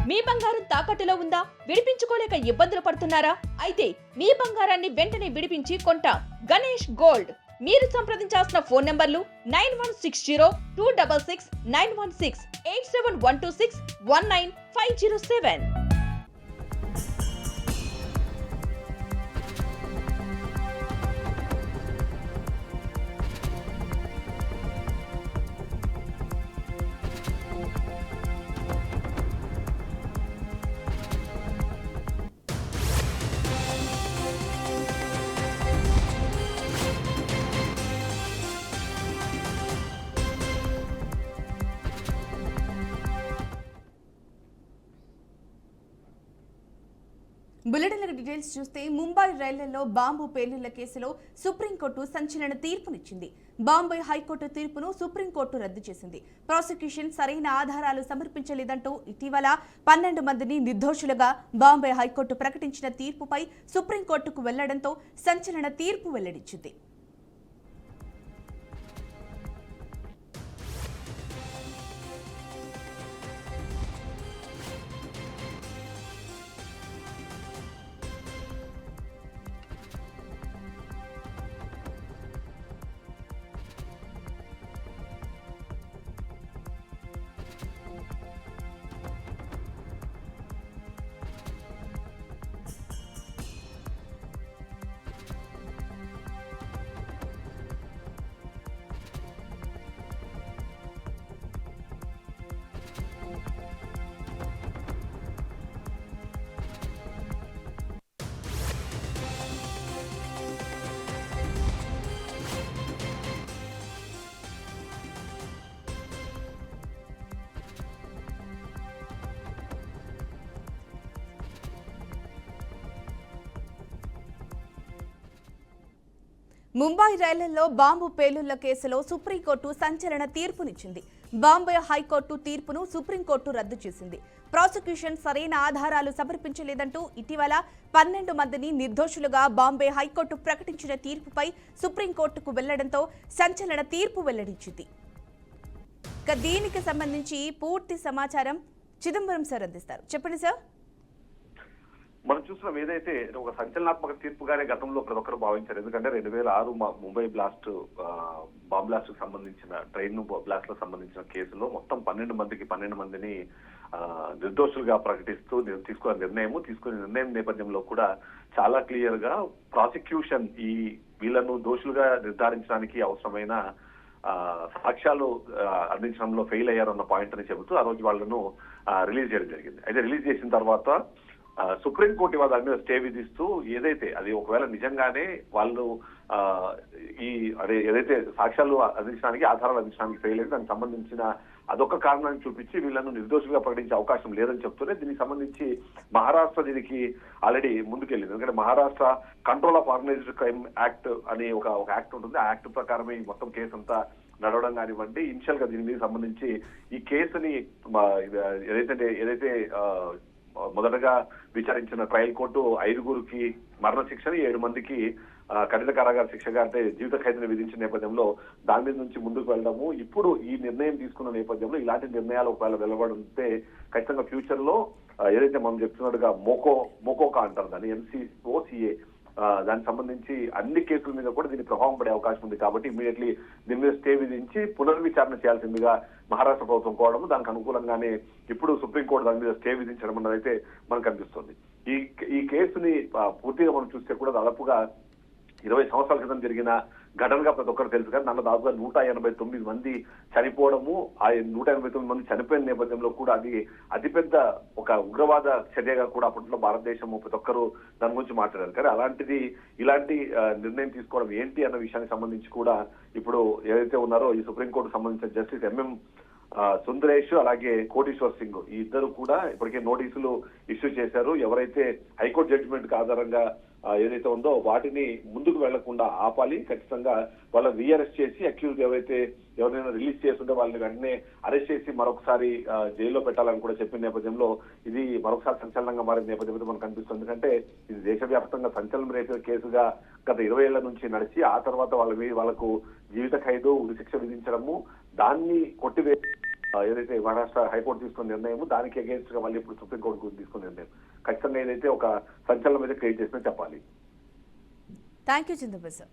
మీ బంగారం తాకట్టులో ఉందా? విడిపించుకోలేక ఇబ్బందులు పడుతున్నారా? అయితే మీ బంగారాన్ని వెంటనే విడిపించి కొంటాం. గణేష్ గోల్డ్. మీరు సంప్రదించాల్సిన ఫోన్ నంబర్లు 9160-266-916, 8712619507. బులెటిన్ డీటెయిల్స్ చూస్తే ముంబై రైళ్లలో బాంబు పేలుళ్ల కేసులో సుప్రీంకోర్టు సంచలన తీర్పునిచ్చింది. బాంబే హైకోర్టు తీర్పును సుప్రీంకోర్టు రద్దు చేసింది. ప్రాసిక్యూషన్ సరైన ఆధారాలు సమర్పించలేదంటూ ఇటీవల 12 మందిని నిర్దోషులుగా బాంబే హైకోర్టు ప్రకటించిన తీర్పుపై సుప్రీంకోర్టుకు వెళ్లడంతో సంచలన తీర్పు వెల్లడించింది. ముంబై రైళ్లలో బాంబు పేలుళ్ల కేసులో సుప్రీంకోర్టు సంచలన తీర్పునిచ్చింది. బాంబే హైకోర్టు తీర్పును సుప్రీంకోర్టు రద్దు చేసింది. ప్రాసిక్యూషన్ సరైన ఆధారాలు సమర్పించలేదంటూ ఇటీవల 12 మందిని నిర్దోషులుగా బాంబే హైకోర్టు ప్రకటించిన తీర్పుపై సుప్రీంకోర్టుకు వెళ్లడంతో సంచలన తీర్పు వెల్లడించింది. దీనికి సంబంధించి పూర్తి సమాచారం చిదంబరం సార్ అందిస్తారు. చెప్పండి సార్. మనం చూస్తున్నాం ఏదైతే ఒక సంచలనాత్మక తీర్పుగానే గతంలో ప్రతి ఒక్కరు భావించారు. ఎందుకంటే 2006 ముంబై బ్లాస్ట్ బాంబ్ బ్లాస్ట్ కు సంబంధించిన ట్రైన్ బ్లాస్ట్ లకు సంబంధించిన కేసులో మొత్తం 12 మందిని నిర్దోషులుగా ప్రకటిస్తూ తీసుకున్న నిర్ణయం నేపథ్యంలో కూడా చాలా క్లియర్ గా ప్రాసిక్యూషన్ ఈ వీళ్ళను దోషులుగా నిర్ధారించడానికి అవసరమైన సాక్ష్యాలు అందించడంలో ఫెయిల్ అయ్యారన్న పాయింట్ అని చెబుతూ ఆ రోజు వాళ్ళను రిలీజ్ చేయడం జరిగింది. అయితే రిలీజ్ చేసిన తర్వాత సుప్రీంకోర్టు ఇవాళ దాని మీద స్టే విధిస్తూ ఏదైతే అది ఒకవేళ నిజంగానే వాళ్ళు ఏదైతే సాక్ష్యాలు అందించడానికి ఆధారాలు అందించడానికి ఫెయిల్ అయింది దానికి సంబంధించిన అదొక కారణాన్ని చూపించి వీళ్ళను నిర్దోషులుగా ప్రకటించే అవకాశం లేదని చెప్తూనే దీనికి సంబంధించి మహారాష్ట్ర దీనికి ఆల్రెడీ ముందుకెళ్ళింది. ఎందుకంటే Maharashtra control of organised crime act అని ఒక యాక్ట్ ఉంటుంది. ఆ యాక్ట్ ప్రకారమే ఈ మొత్తం కేసు అంతా నడవడం కానివ్వండి. ఇనిషియల్ గా దీని మీద సంబంధించి ఈ కేసుని ఏదైతే మొదటగా విచారించిన ట్రయల్ కోర్టు 5గురికి మరణశిక్షని 7 మందికి కఠిన కారాగార శిక్షగా అంటే జీవిత ఖైదును విధించిన నేపథ్యంలో దాని మీద నుంచి ముందుకు వెళ్ళడము. ఇప్పుడు ఈ నిర్ణయం తీసుకున్న నేపథ్యంలో ఇలాంటి నిర్ణయాలు ఒకవేళ వెలువడితే ఖచ్చితంగా ఫ్యూచర్ లో ఏదైతే మనం చెప్తున్నట్టుగా మోకోకా అంటారు దాన్ని MCOCA దానికి సంబంధించి అన్ని కేసుల మీద కూడా దీని ప్రభావం పడే అవకాశం ఉంది. కాబట్టి ఇమీడియట్లీ దీని మీద స్టే విధించి పునర్విచారణ చేయాల్సిందిగా మహారాష్ట్ర ప్రభుత్వం కోవడం దానికి అనుకూలంగానే ఇప్పుడు సుప్రీంకోర్టు దాని మీద స్టే విధించడం అన్నది అయితే మనకు కనిపిస్తుంది. ఈ కేసుని పూర్తిగా మనం చూస్తే కూడా దాదాపుగా 20 సంవత్సరాల క్రితం జరిగిన ఘటనగా ప్రతి ఒక్కరు తెలుసు. కానీ దాంట్లో దాదాపుగా 189 మంది చనిపోవడము, ఆ 189 మంది చనిపోయిన నేపథ్యంలో కూడా అది అతిపెద్ద ఒక ఉగ్రవాద చర్యగా కూడా అప్పట్లో భారతదేశం ప్రతి ఒక్కరు దాని గురించి మాట్లాడారు. కానీ ఇలాంటి నిర్ణయం తీసుకోవడం ఏంటి అన్న విషయానికి సంబంధించి కూడా ఇప్పుడు ఏదైతే ఉన్నారో ఈ సుప్రీంకోర్టు సంబంధించిన జస్టిస్ MM సుందరేష్ అలాగే కోటీశ్వర్ సింగ్ ఈ ఇద్దరు కూడా ఇప్పటికే నోటీసులు ఇష్యూ చేశారు. ఎవరైతే హైకోర్టు జడ్జిమెంట్ కి ఆధారంగా ఏదైతే ఉందో వాటిని ముందుకు వెళ్లకుండా ఆపాలి, ఖచ్చితంగా వాళ్ళని రీఅరెస్ట్ చేసి అక్యూజ్ ఎవరైనా రిలీజ్ చేస్తుంటే వాళ్ళని వెంటనే అరెస్ట్ చేసి మరొకసారి జైల్లో పెట్టాలని కూడా చెప్పిన నేపథ్యంలో ఇది మరొకసారి సంచలనంగా మారిన నేపథ్యంలో మనకు కనిపిస్తుంది. ఎందుకంటే ఇది దేశవ్యాప్తంగా సంచలనం రేపే కేసుగా గత 20 ఏళ్ల నుంచి నడిచి ఆ తర్వాత వాళ్ళకు జీవిత ఖైదు ఉరి శిక్ష విధించడము, దాన్ని కొట్టివే ఏదైతే మహారాష్ట్ర హైకోర్టు తీసుకున్న నిర్ణయం దానికి అగేన్స్ట్ గా మళ్ళీ ఇప్పుడు సుప్రీంకోర్టు తీసుకున్న నిర్ణయం ఖచ్చితంగా ఏదైతే ఒక సంచలనం అయితే క్రియేట్ చేసినా చెప్పాలి. Thank you Chintapalli sir.